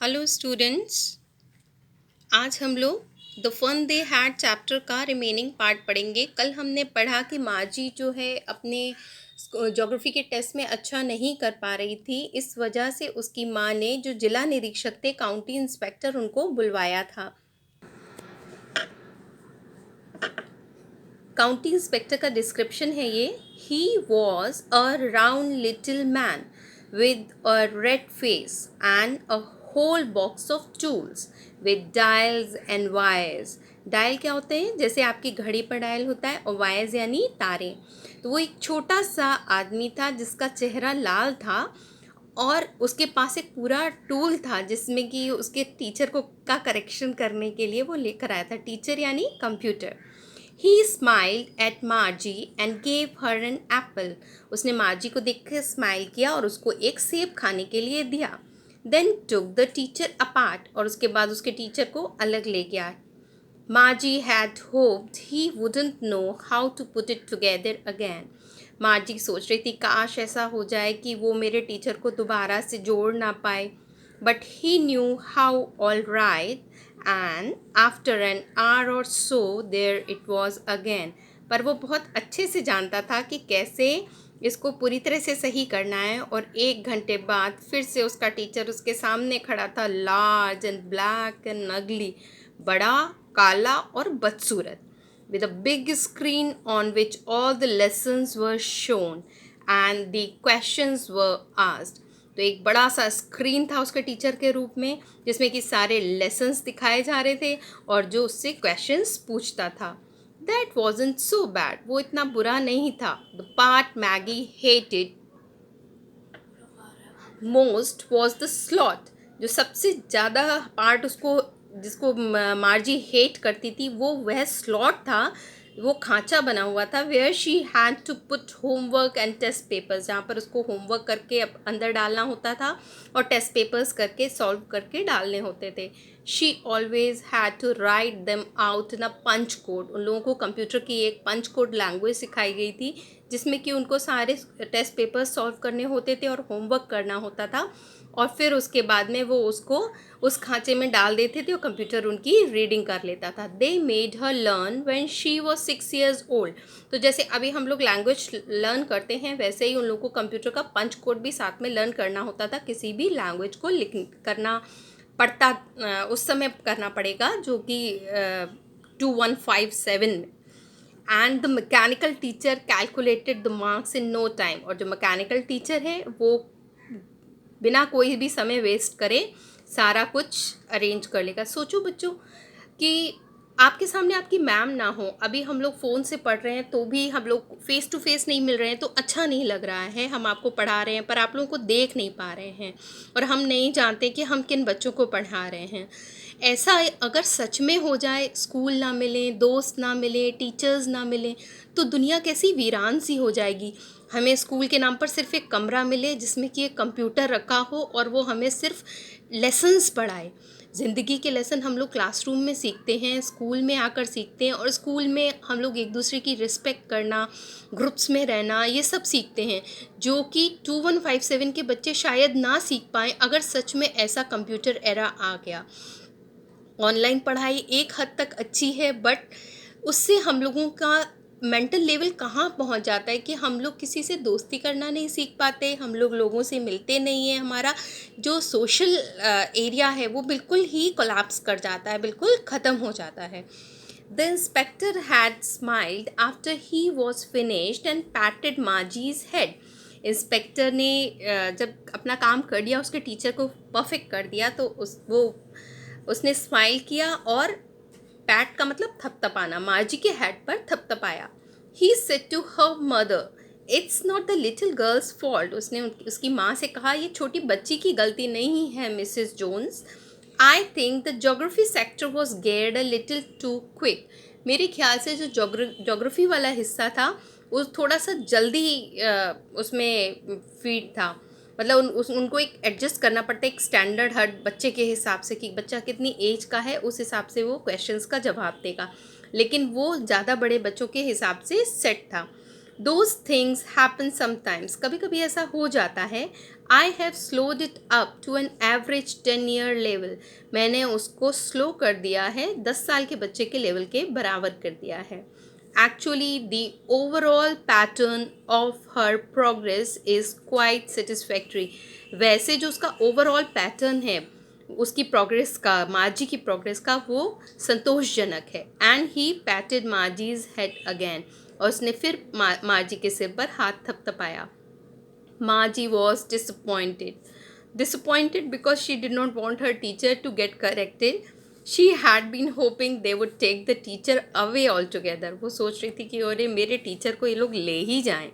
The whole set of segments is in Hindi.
Hello students. आज हम लोग the fun they had chapter का रिमेनिंग पार्ट पढ़ेंगे। कल हमने पढ़ा कि माजी जो है अपने ज्योग्राफी के टेस्ट में अच्छा नहीं कर पा रही थी। इस वजह से उसकी माँ ने जो जिला निरीक्षक थे, काउंटी इंस्पेक्टर, उनको बुलवाया था। काउंटी इंस्पेक्टर का डिस्क्रिप्शन है ये। He was a round little man with a red face and a whole box of tools with dials and wires. Dial क्या होते हैं? जैसे आपकी घड़ी पर डायल होता है, और वायर्स यानी तारे। तो वो एक छोटा सा आदमी था जिसका चेहरा लाल था, और उसके पास एक पूरा टूल था जिसमें कि उसके टीचर को का करेक्शन करने के लिए वो लेकर आया था। टीचर यानी computer. He smiled at Margie and gave her an apple. उसने मार्जी को देखकर स्माइल किया और उसको एक सेब खाने के लिए दिया। Then took the teacher apart. और उसके बाद उसके टीचर को अलग ले गया। Margie had hoped he wouldn't know how to put it together again. मार्जी सोच रही थी काश ऐसा हो जाए कि वो मेरे टीचर को दोबारा से जोड़ ना पाए। But he knew how all right, and after an hour or so there it was again. पर वो बहुत अच्छे से जानता था कि कैसे इसको पूरी तरह से सही करना है, और 1 घंटे बाद फिर से उसका टीचर उसके सामने खड़ा था, लार्ज एंड ब्लैक एंड अगली, बड़ा, काला और बदसूरत, with a big screen on which all the lessons were shown and the questions were asked. तो एक बड़ा सा स्क्रीन था उसके टीचर के रूप में, जिसमें कि सारे लेसन्स दिखाए जा रहे थे और जो उससे क्वेश्चंस पूछता था। That wasn't so bad. वो इतना बुरा नहीं था। The part Maggie hated most was the sloth. जो सबसे ज़्यादा पार्ट उसको जिसको मार्जी हेट करती थी वो वह स्लॉट था। वो खांचा बना हुआ था, where she had to put homework and test papers, जहाँ पर उसको होमवर्क करके अंदर डालना होता था और टेस्ट पेपर्स करके सॉल्व करके डालने होते थे। She always had to write them out in a punch code. उन लोगों को कंप्यूटर की एक पंच कोड लैंग्वेज सिखाई गई थी जिसमें कि उनको सारे टेस्ट पेपर्स सॉल्व करने होते थे और होमवर्क करना होता था, और फिर उसके बाद में वो उसको उस खांचे में डाल देते थे और कंप्यूटर उनकी रीडिंग कर लेता था। They made her learn when she was 6 years old. तो जैसे अभी हम लोग लैंग्वेज लर्न करते हैं, वैसे ही उन लोगों को कंप्यूटर का पंच कोड भी साथ में लर्न करना होता था। किसी भी लैंग्वेज को करना पड़ता, उस समय करना पड़ेगा, जो कि 2157 में। And the mechanical teacher calculated the marks in no time. और जो मैकेनिकल टीचर है वो बिना कोई भी समय वेस्ट करे सारा कुछ अरेंज कर लेगा। सोचो बच्चों कि आपके सामने आपकी मैम ना हो, अभी हम लोग फ़ोन से पढ़ रहे हैं तो भी हम लोग फेस टू फेस नहीं मिल रहे हैं तो अच्छा नहीं लग रहा है। हम आपको पढ़ा रहे हैं पर आप लोगों को देख नहीं पा रहे हैं, और हम नहीं जानते कि हम किन बच्चों को पढ़ा रहे हैं। ऐसा अगर सच में हो जाए, स्कूल ना मिले, दोस्त ना मिले, टीचर्स ना मिले, तो दुनिया कैसी वीरान सी हो जाएगी। हमें स्कूल के नाम पर सिर्फ एक कमरा मिले जिसमें कि एक कंप्यूटर रखा हो और वो हमें सिर्फ लेसन्स पढ़ाए। ज़िंदगी के लेसन हम लोग क्लासरूम में सीखते हैं, स्कूल में आकर सीखते हैं, और स्कूल में हम लोग एक दूसरे की रिस्पेक्ट करना, ग्रुप्स में रहना, ये सब सीखते हैं, जो कि 2157 के बच्चे शायद ना सीख पाएँ अगर सच में ऐसा कंप्यूटर एरा आ गया। ऑनलाइन पढ़ाई एक हद तक अच्छी है, बट उससे हम लोगों का मेंटल लेवल कहाँ पहुँच जाता है कि हम लोग किसी से दोस्ती करना नहीं सीख पाते, हम लोग लोगों से मिलते नहीं हैं, हमारा जो सोशल एरिया है वो बिल्कुल ही कोलैप्स कर जाता है, बिल्कुल ख़त्म हो जाता है। The inspector had smiled after he was finished and patted Margie's head. Inspector ने जब अपना काम कर दिया, उसके टीचर को परफेक्ट कर दिया, तो उसने स्माइल किया और पैट का मतलब थपथपाना, मार्जी के हेड पर थपथपाया। He said to her mother, it's not the little girl's fault. उसने उसकी माँ से कहा, ये छोटी बच्ची की गलती नहीं है Mrs Jones. I think the geography sector was geared a little too quick. मेरे ख्याल से जो जोग्राफी वाला हिस्सा था वो थोड़ा सा जल्दी उसमें फीड था। मतलब उनको एक एडजस्ट करना पड़ता है एक स्टैंडर्ड हर बच्चे के हिसाब से कि बच्चा कितनी एज का है, उस हिसाब से वो क्वेश्चंस का जवाब देगा, लेकिन वो ज़्यादा बड़े बच्चों के हिसाब से सेट था। दोज थिंग्स हैपन समटाइम्स, कभी कभी ऐसा हो जाता है। I have slowed it up to an average 10-year level. मैंने उसको स्लो कर दिया है, 10 साल के बच्चे के लेवल के बराबर कर दिया है. Actually the overall pattern of her progress is quite satisfactory. वैसे जो उसका ओवरऑल पैटर्न है उसकी प्रोग्रेस का, मार्जी की प्रोग्रेस का, वो संतोषजनक है. And he patted Margie's head again. और उसने फिर मार्जी के सिर पर हाथ थपथपाया. Margie was disappointed because she did not want her teacher to get corrected. She had been hoping they would take the teacher away altogether. वो सोच रही थी कि अरे मेरे टीचर को ये लोग ले ही जाएं.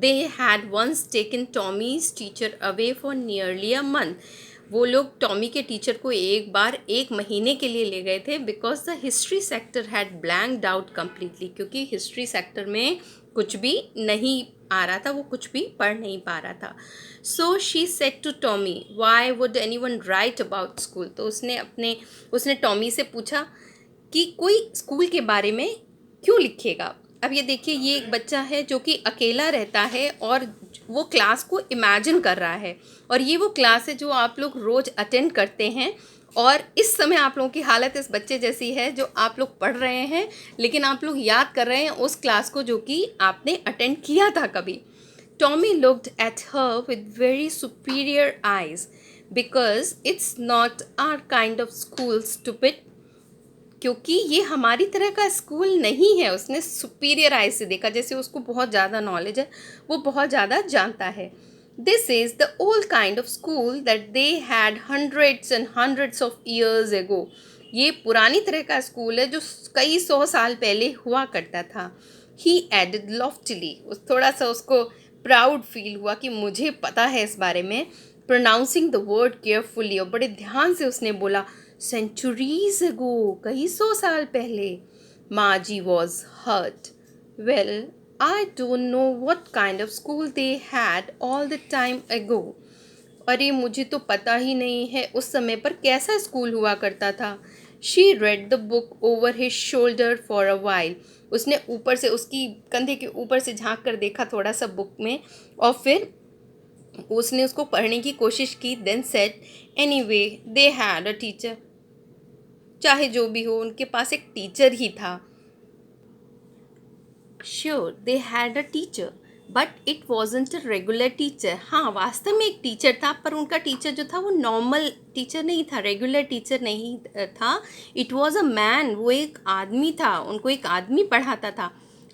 They had once taken Tommy's teacher away for nearly a month. वो लोग टॉमी के टीचर को एक बार 1 महीने के लिए ले गए थे because the history sector had blanked out completely. क्योंकि हिस्ट्री सेक्टर में कुछ भी नहीं आ रहा था, वो कुछ भी पढ़ नहीं पा रहा था. So she said to Tommy, why would anyone write about school. तो उसने टॉमी से पूछा कि कोई स्कूल के बारे में क्यों लिखेगा. अब ये देखिए, ये एक बच्चा है जो कि अकेला रहता है और वो क्लास को इमेजिन कर रहा है. और ये वो क्लास है जो आप लोग रोज़ अटेंड करते हैं. और इस समय आप लोगों की हालत इस बच्चे जैसी है जो आप लोग पढ़ रहे हैं, लेकिन आप लोग याद कर रहे हैं उस क्लास को जो कि आपने अटेंड किया था कभी. Tommy looked at her with very superior eyes because it's not our kind of school stupid. क्योंकि ये हमारी तरह का स्कूल नहीं है. उसने सुपीरियर आइज से देखा, जैसे उसको बहुत ज़्यादा नॉलेज है, वो बहुत ज़्यादा जानता है. This is the old kind of school that they had hundreds and hundreds of years ago. ये पुरानी तरह का स्कूल है जो कई 100 साल पहले हुआ करता था. ही एडेड लॉफ्टली. थोड़ा सा उसको प्राउड फील हुआ कि मुझे पता है इस बारे में. Pronouncing the word carefully. और बड़े ध्यान से उसने बोला, centuries ago, कई 100 साल पहले. Margie was hurt. Well, I don't know what kind of school they had all the time ago. अरे मुझे तो पता ही नहीं है उस समय पर कैसा स्कूल हुआ करता था. She read the book over his shoulder for a while. उसने ऊपर से, उसकी कंधे के ऊपर से झांक कर देखा थोड़ा सा बुक में, और फिर उसने उसको पढ़ने की कोशिश की. Then said, anyway, they had a teacher. चाहे जो भी हो, उनके पास एक टीचर ही था. Sure they had a teacher but it wasn't a regular teacher. हाँ, वास्तव में एक टीचर था, पर उनका टीचर जो था वो नॉर्मल टीचर नहीं था, रेगुलर टीचर नहीं था. It was a man. वो एक आदमी था, उनको एक आदमी पढ़ाता था.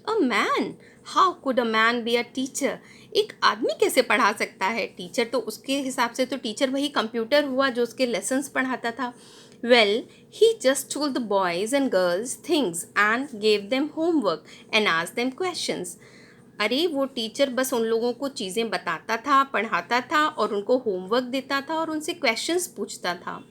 A man? How could a man be a teacher? एक आदमी कैसे पढ़ा सकता है? टीचर तो उसके हिसाब से तो टीचर वही कंप्यूटर हुआ जो उसके लेसन्स पढ़ाता था. Well, he just told the boys and girls things and gave them homework and asked them questions. अरे वो टीचर बस उन लोगों को चीज़ें बताता था, पढ़ाता था और उनको होमवर्क देता था और उनसे क्वेश्चंस पूछता था.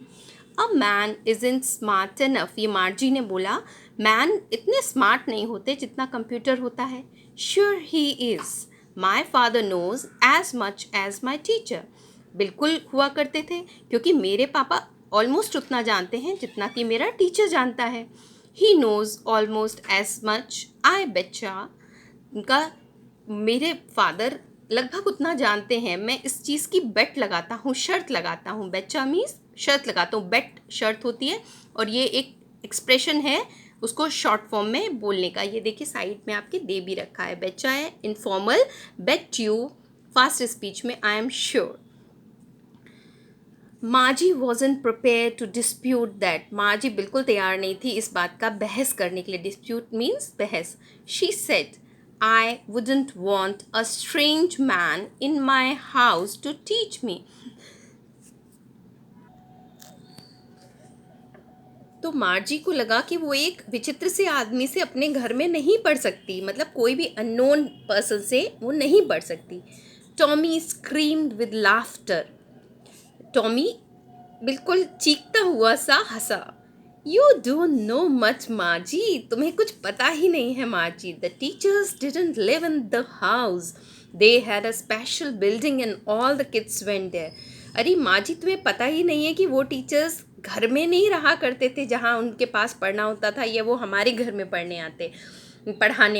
A man isn't smart enough. ये मार्जी ने बोला, मैन इतने स्मार्ट नहीं होते जितना कंप्यूटर होता है. Sure he is. My father knows as much as my teacher. बिल्कुल हुआ करते थे, क्योंकि मेरे पापा ऑलमोस्ट उतना जानते हैं जितना कि मेरा टीचर जानता है. He knows almost as much. I बच्चा. उनका, मेरे फादर लगभग उतना जानते हैं. मैं इस चीज़ की बेट लगाता हूँ, शर्त लगाता हूँ. बच्चा मीन्स शर्त लगाता हूँ, बेट शर्त होती है. और ये एक एक्सप्रेशन है उसको शॉर्ट फॉर्म में बोलने का. ये देखिए साइड में आपके दे भी रखा है. बच्चा है informal, bet you fast speech में I am sure. Margie wasn't prepare to dispute that. Margie बिल्कुल तैयार नहीं थी इस बात का बहस करने के लिए. डिस्प्यूट मीन्स बहस. She said, I wouldn't want a strange man in my house to teach me. तो मार्जी को लगा कि वो एक विचित्र से आदमी से अपने घर में नहीं पढ़ सकती, मतलब कोई भी अननोन पर्सन से वो नहीं पढ़ सकती. Tommy screamed with laughter. Tommy बिल्कुल चीखता हुआ सा हंसा. You don't know much Margie. तुम्हें कुछ पता ही नहीं है Margie. The teachers didn't live in the house. They had a special building and all the kids went there. अरे मार्जी, तुम्हें पता ही नहीं है कि वो टीचर्स घर में नहीं रहा करते थे जहाँ उनके पास पढ़ना होता था, या वो हमारे घर में पढ़ाने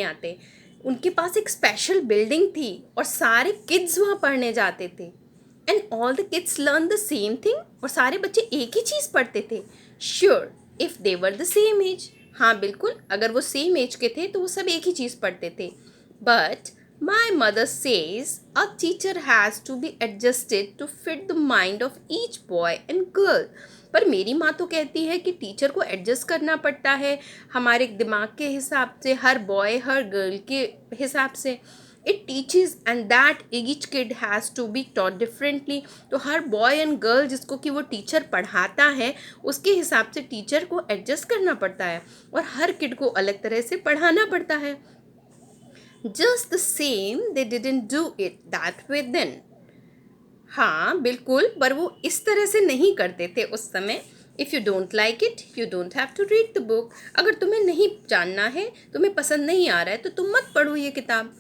आते. उनके पास एक स्पेशल बिल्डिंग थी और सारे किड्स वहाँ पढ़ने जाते थे. And all the kids learn the same thing, और सारे बच्चे एक ही चीज़ पढ़ते थे? Sure, if they were the same age. हाँ बिल्कुल, अगर वो सेम एज के थे तो वो सब एक ही चीज़ पढ़ते थे। But my mother says a teacher has to be adjusted to fit the mind of each boy and girl. पर मेरी माँ तो कहती है कि टीचर को एडजस्ट करना पड़ता है हमारे दिमाग के हिसाब से, हर बॉय हर गर्ल के हिसाब से। It teaches and that each kid has to be taught differently. तो हर बॉय एंड गर्ल जिसको कि वो टीचर पढ़ाता है उसके हिसाब से टीचर को एडजस्ट करना पड़ता है और हर किड को अलग तरह से पढ़ाना पड़ता है। Just the same they didn't do it that way then. हाँ बिल्कुल, पर वो इस तरह से नहीं करते थे उस समय। If you don't like it you don't have to read the book. अगर तुम्हें नहीं जानना है, तुम्हें पसंद नहीं आ रहा है, तो तुम मत पढ़ो ये किताब।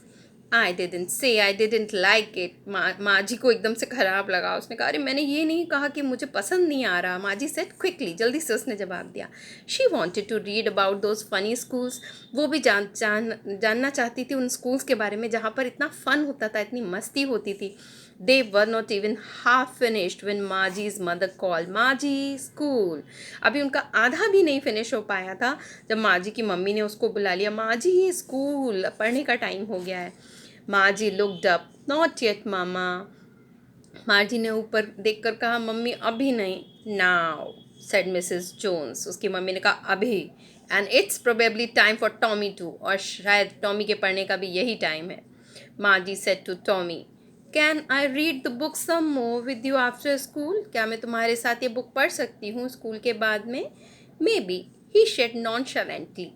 I didn't say I didn't like it. माँ जी को एकदम से ख़राब लगा। उसने कहा, अरे मैंने ये नहीं कहा कि मुझे पसंद नहीं आ रहा। माँ जी सेड क्विकली, जल्दी से उसने जवाब दिया। She wanted to read about those funny schools. वो भी जानना चाहती थी उन स्कूल्स के बारे में जहाँ पर इतना फ़न होता था, इतनी मस्ती होती थी। They were not even half finished when Maji's mother called, माजी स्कूल। अभी उनका आधा भी नहीं फिनिश हो पाया था जब माजी की मम्मी ने उसको बुला लिया, माजी स्कूल, पढ़ने का टाइम हो गया है। Margie looked up, not yet mama. Margie ने ऊपर देखकर कहा, मम्मी अभी नहीं। Now said Mrs Jones. उसकी मम्मी ने कहा, अभी। And it's probably time for Tommy too. और शायद टॉमी के पढ़ने का भी यही टाइम है। Margie said to Tommy, can I read the book some more with you after school? क्या मैं तुम्हारे साथ ये बुक पढ़ सकती हूँ स्कूल के बाद में? Maybe, he said nonchalantly.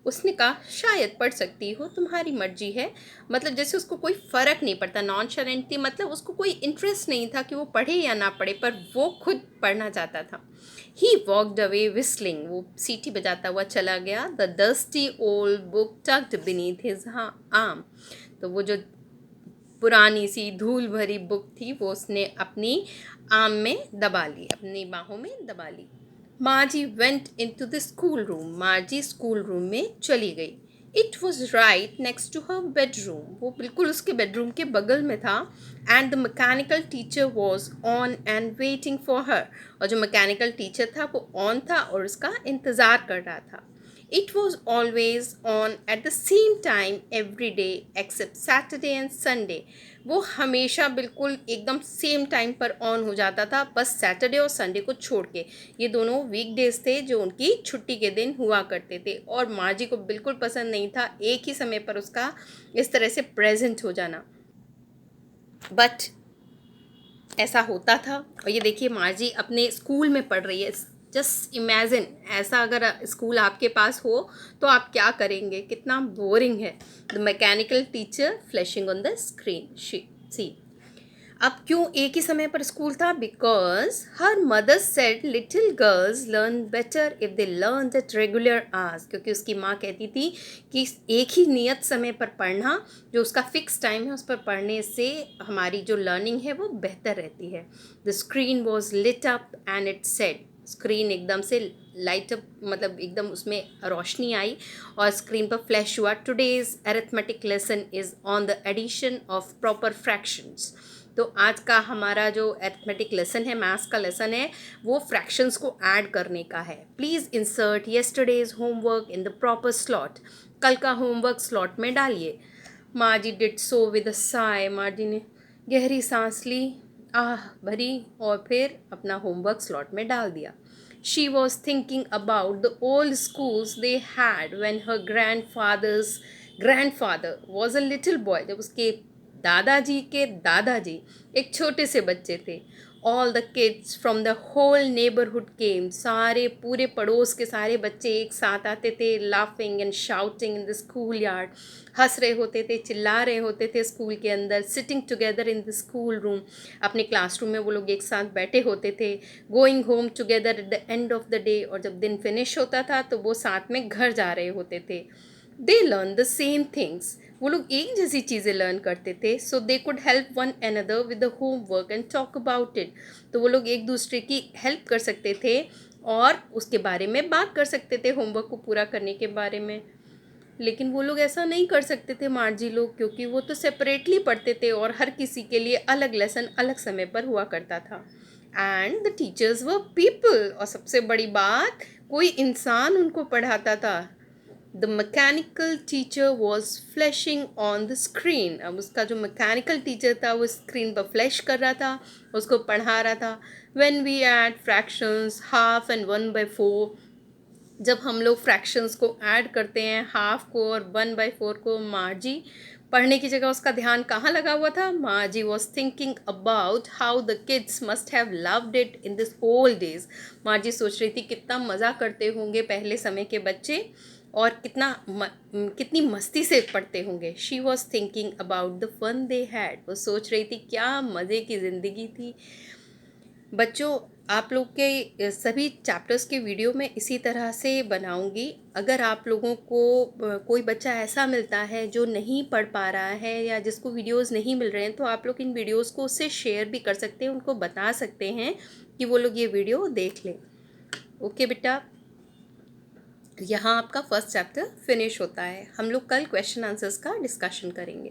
उसने कहा, शायद पढ़ सकती हो, तुम्हारी मर्जी है। मतलब जैसे उसको कोई फ़र्क नहीं पड़ता। नॉनशलेंटली मतलब उसको कोई इंटरेस्ट नहीं था कि वो पढ़े या ना पढ़े, पर वो खुद पढ़ना चाहता था। He walked away whistling. वो सीटी बजाता हुआ चला गया। The dusty old book tucked beneath his arm. तो वो जो पुरानी सी धूल भरी बुक थी वो उसने अपनी आर्म में दबा ली, अपनी बाहों में दबा ली। Margie went into the school room. Margie school room में चली गई। It was right next to her bedroom. वो बिल्कुल उसके बेडरूम के बगल में था। And the mechanical teacher was on and waiting for her. और जो मैकेनिकल टीचर था वो ऑन था और उसका इंतज़ार कर रहा था। It was always on at the same time every day except Saturday and Sunday. वो हमेशा बिल्कुल एकदम सेम टाइम पर ऑन हो जाता था, बस सैटरडे और संडे को छोड़ के। ये दोनों वीकडेज थे जो उनकी छुट्टी के दिन हुआ करते थे। और मार्जी को बिल्कुल पसंद नहीं था एक ही समय पर उसका इस तरह से प्रेजेंट हो जाना, बट ऐसा होता था। और ये देखिए मार्जी अपने स्कूल में पढ़ रही है। जस्ट इमेजिन, ऐसा अगर स्कूल आपके पास हो तो आप क्या करेंगे, कितना बोरिंग है। The mechanical teacher flashing on the screen सी। अब क्यों एक ही समय पर स्कूल था? Because her mother said little girls learn better if they learn at regular hours. क्योंकि उसकी माँ कहती थी कि एक ही नियत समय पर पढ़ना, जो उसका फिक्स टाइम है उस पर पढ़ने से हमारी जो लर्निंग है वो बेहतर रहती है। The screen was lit up and it said. Screen एकदम से लाइट अप, मतलब एकदम उसमें रोशनी आई और स्क्रीन पर फ्लैश हुआ, today's arithmetic lesson is on the addition of proper fractions. तो आज का हमारा जो अरिथमेटिक लेसन है, मैथ्स का लेसन है, वो फ्रैक्शंस को ऐड करने का है। Please insert yesterday's homework in the proper slot. कल का होमवर्क स्लॉट में डालिए। Margie did so with a sigh. मार्जी ने गहरी सांस ली, आह भरी, और फिर अपना होमवर्क स्लॉट में डाल दिया। She was thinking about the old schools they had when her grandfather was a little boy. जब उसके दादाजी के दादाजी एक छोटे से बच्चे थे। All the kids from the whole neighbourhood came. सारे पूरे पड़ोस के सारे बच्चे एक साथ आते थे, laughing and shouting in the school yard. हंस रहे होते थे, चिल्ला रहे होते थे स्कूल के अंदर। Sitting together in the school room. अपने क्लासरूम में वो लोग एक साथ बैठे होते थे। Going home together at the end of the day. और जब दिन फिनिश होता था तो वो साथ में घर जा रहे होते थे। They learn the same things. वो लोग एक जैसी चीज़ें लर्न करते थे। So they could help one another with the homework and talk about it. तो वो लोग एक दूसरे की हेल्प कर सकते थे और उसके बारे में बात कर सकते थे, होमवर्क को पूरा करने के बारे में। लेकिन वो लोग ऐसा नहीं कर सकते थे मार्जी लोग, क्योंकि वो तो सेपरेटली पढ़ते थे और हर किसी के लिए अलग लेसन अलग समय पर हुआ करता था। And the teachers were people, और सबसे बड़ी बात, कोई इंसान उनको पढ़ाता था। The mechanical teacher was flashing on the screen. अब उसका जो मैकेनिकल टीचर था वो स्क्रीन पर फ्लैश कर रहा था, उसको पढ़ा रहा था। When we add fractions half and 1/4, जब हम लोग फ्रैक्शंस को ऐड करते हैं, हाफ को और 1/4 को, मार्जी पढ़ने की जगह उसका ध्यान कहाँ लगा हुआ था? मार्जी was thinking about how the kids must have loved it in this old days. मार्जी सोच रही थी कितना मज़ा करते होंगे पहले समय के बच्चे, और कितनी मस्ती से पढ़ते होंगे। She was thinking about the fun they had, वो सोच रही थी क्या मज़े की ज़िंदगी थी। बच्चों, आप लोग के सभी चैप्टर्स के वीडियो मैं इसी तरह से बनाऊंगी। अगर आप लोगों को कोई बच्चा ऐसा मिलता है जो नहीं पढ़ पा रहा है या जिसको वीडियोस नहीं मिल रहे हैं, तो आप लोग इन वीडियोस को उससे शेयर भी कर सकते हैं, उनको बता सकते हैं कि वो लोग ये वीडियो देख लें। ओके बेटा, यहाँ आपका फर्स्ट चैप्टर फिनिश होता है। हम लोग कल क्वेश्चन आंसर्स का डिस्कशन करेंगे।